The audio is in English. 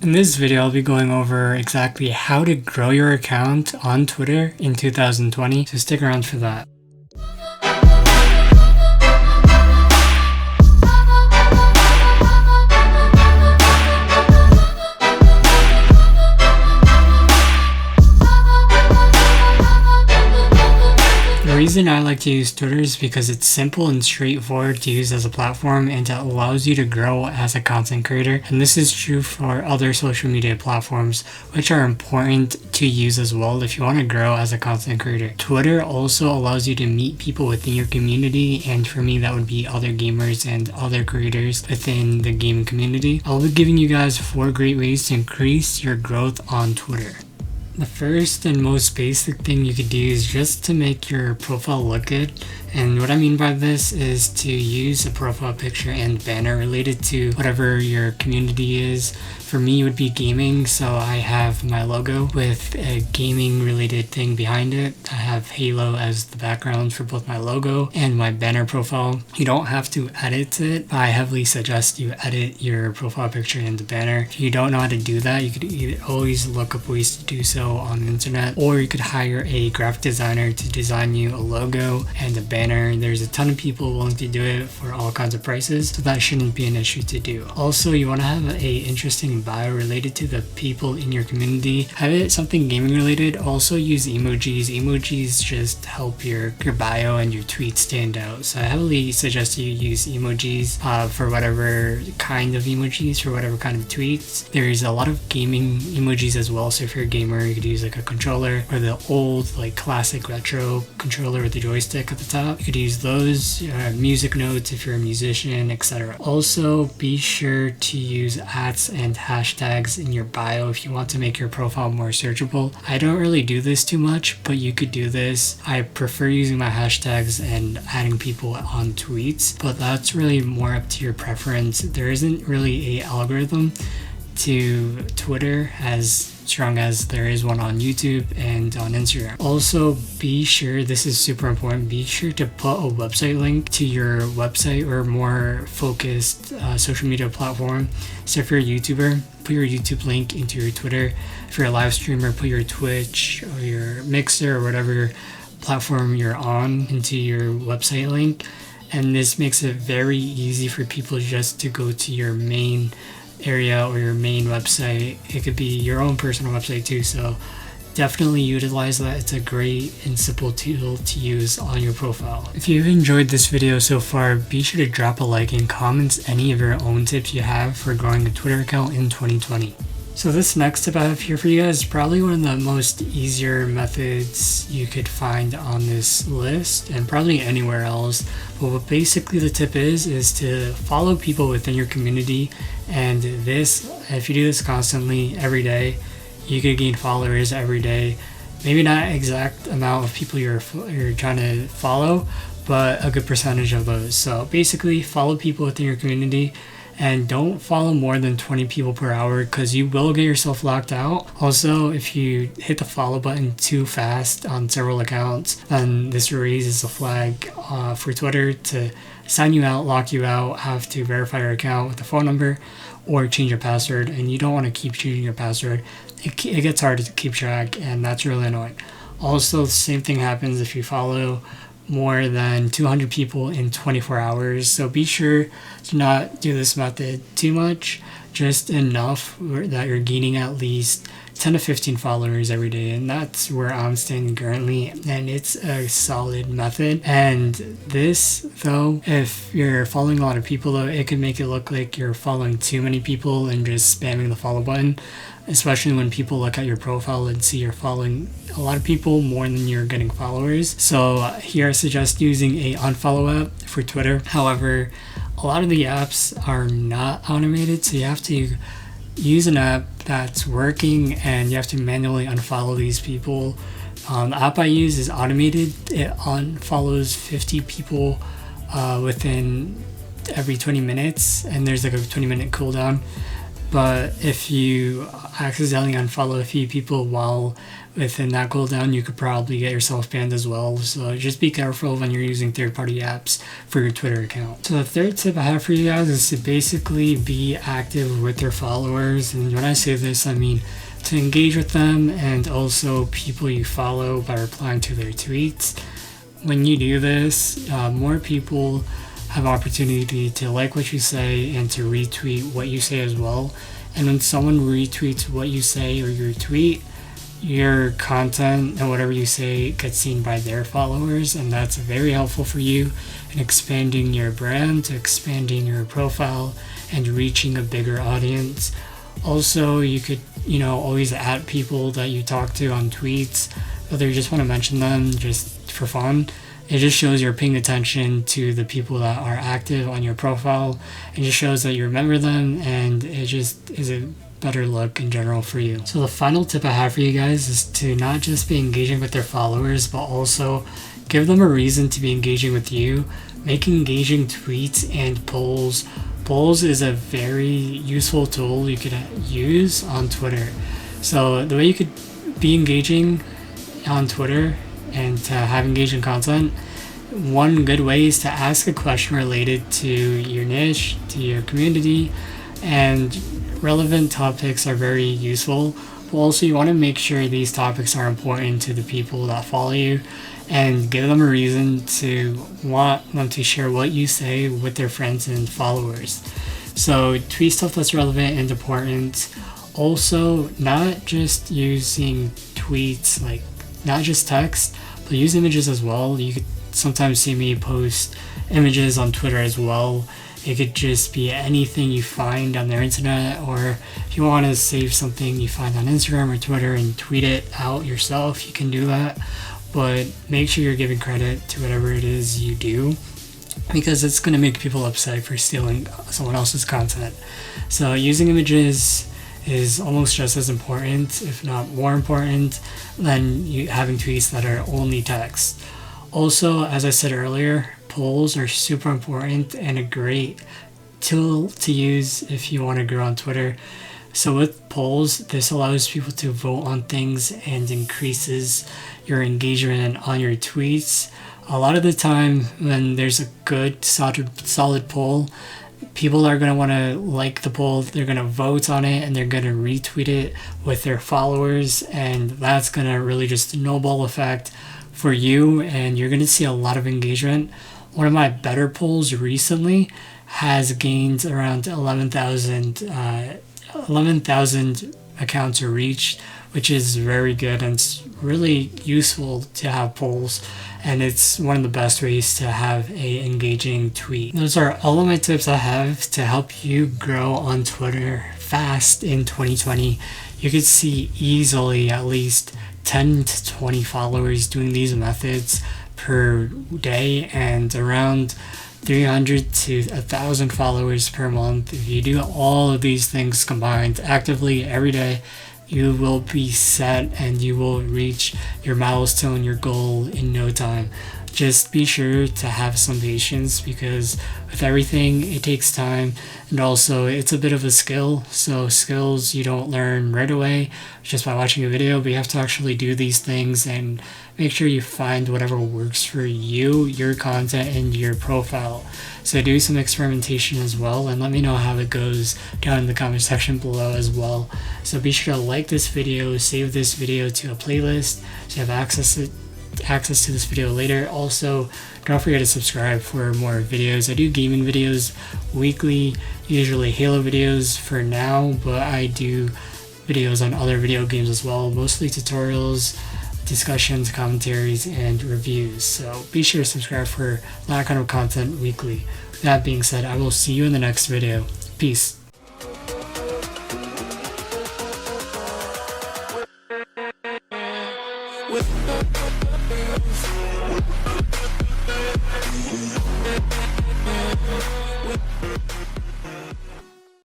In this video, I'll be going over exactly how to grow your account on Twitter in 2020, so stick around for that. The reason I like to use Twitter is because it's simple and straightforward to use as a platform, and it allows you to grow as a content creator. And this is true for other social media platforms, which are important to use as well if you want to grow as a content creator. Twitter also allows you to meet people within your community, and for me that would be other gamers and other creators within the gaming community. I'll be giving you guys 4 great ways to increase your growth on Twitter. The first and most basic thing you could do is just to make your profile look good. And what I mean by this is to use a profile picture and banner related to whatever your community is. For me, it would be gaming, so I have my logo with a gaming related thing behind it. I have Halo as the background for both my logo and my banner profile. You don't have to edit it, but I heavily suggest you edit your profile picture and the banner. If you don't know how to do that, you could always look up ways to do so on the internet, or you could hire a graphic designer to design you a logo and a banner. There's a ton of people willing to do it for all kinds of prices, so that shouldn't be an issue to do. Also, you want to have an interesting bio related to the people in your community. Have it something gaming related. Also use emojis. Emojis just help your bio and your tweets stand out. So I heavily suggest you use emojis for whatever kind of emojis, for whatever kind of tweets. There's a lot of gaming emojis as well. So if you're a gamer, you could use like a controller or the old like classic retro controller with the joystick at the top. You could use those, music notes if you're a musician, etc. Also, be sure to use @ and hashtags in your bio if you want to make your profile more searchable. I don't really do this too much, but you could do this. I prefer using my hashtags and adding people on tweets, but that's really more up to your preference. There isn't really a algorithm to Twitter as strong as there is one on YouTube and on Instagram. Also, be sure, this is super important, be sure to put a website link to your website or more focused social media platform. So if you're a YouTuber, put your YouTube link into your Twitter. If you're a live streamer, put your Twitch or your Mixer or whatever platform you're on into your website link. And this makes it very easy for people just to go to your main area or your main website. It could be your own personal website too, so definitely utilize that. It's a great and simple tool to use on your profile. If you've enjoyed this video so far, be sure to drop a like and comment any of your own tips you have for growing a Twitter account in 2020. So this next tip I have here for you guys is probably one of the most easier methods you could find on this list and probably anywhere else. But what basically the tip is to follow people within your community. And this, if you do this constantly every day, you could gain followers every day. Maybe not exact amount of people you're trying to follow, but a good percentage of those. So basically follow people within your community. And don't follow more than 20 people per hour, because you will get yourself locked out. Also, if you hit the follow button too fast on several accounts, then this raises a flag for Twitter to sign you out, lock you out, have to verify your account with a phone number or change your password. And you don't want to keep changing your password. It gets hard to keep track, and that's really annoying. Also, the same thing happens if you follow more than 200 people in 24 hours. So be sure to not do this method too much, just enough that you're gaining at least 10 to 15 followers every day. And that's where I'm standing currently, and it's a solid method. And this though, if you're following a lot of people though, it can make it look like you're following too many people and just spamming the follow button, especially when people look at your profile and see you're following a lot of people more than you're getting followers. So here I suggest using a unfollow app for Twitter. However, a lot of the apps are not automated, so you have to use an app that's working and you have to manually unfollow these people. The app I use is automated. It unfollows 50 people within every 20 minutes, and there's like a 20-minute cooldown. But if you accidentally unfollow a few people while within that cooldown, you could probably get yourself banned as well. So just be careful when you're using third-party apps for your Twitter account. So the third tip I have for you guys is to basically be active with your followers. And when I say this, I mean to engage with them and also people you follow by replying to their tweets. When you do this, more people have opportunity to like what you say and to retweet what you say as well. And when someone retweets what you say or your tweet, your content and whatever you say gets seen by their followers, and that's very helpful for you in expanding your brand, expanding your profile, and reaching a bigger audience. Also, you could, always add people that you talk to on tweets, whether you just want to mention them just for fun. It just shows you're paying attention to the people that are active on your profile. It just shows that you remember them, and it just is a better look in general for you. So the final tip I have for you guys is to not just be engaging with their followers, but also give them a reason to be engaging with you. Make engaging tweets and polls. Polls is a very useful tool you could use on Twitter. So the way you could be engaging on Twitter and to have engaging content, one good way is to ask a question related to your niche, to your community, and relevant topics are very useful. But also, you want to make sure these topics are important to the people that follow you and give them a reason to want them to share what you say with their friends and followers. So tweet stuff that's relevant and important. Also, not just using tweets, like not just text, but use images as well. You could sometimes see me post images on Twitter as well. It could just be anything you find on the internet, or if you want to save something you find on Instagram or Twitter and tweet it out yourself, you can do that. But make sure you're giving credit to whatever it is you do, because it's going to make people upset for stealing someone else's content. So using images is almost just as important, if not more important, than you having tweets that are only text. Also, as I said earlier, polls are super important and a great tool to use if you want to grow on Twitter. So with polls, this allows people to vote on things and increases your engagement on your tweets. A lot of the time when there's a good solid poll, people are going to want to like the poll, they're going to vote on it, and they're going to retweet it with their followers, and that's going to really just snowball effect for you, and you're going to see a lot of engagement. One of my better polls recently has gained around 11,000 accounts reached, which is very good, and it's really useful to have polls, and it's one of the best ways to have a engaging tweet. Those are all of my tips I have to help you grow on Twitter fast in 2020. You could see easily at least 10 to 20 followers doing these methods per day, and around 300 to 1,000 followers per month. If you do all of these things combined actively every day, you will be set and you will reach your milestone, your goal in no time. Just be sure to have some patience, because with everything it takes time, and also it's a bit of a skill. So skills you don't learn right away just by watching a video, but you have to actually do these things and make sure you find whatever works for you, your content, and your profile. So do some experimentation as well, and let me know how it goes down in the comment section below as well. So be sure to like this video, save this video to a playlist so you have access to this video later. Also, don't forget to subscribe for more videos. I do gaming videos weekly, usually Halo videos for now, but I do videos on other video games as well, mostly tutorials, discussions, commentaries, and reviews. So be sure to subscribe for that kind of content weekly. With that being said, I will see you in the next video. Peace.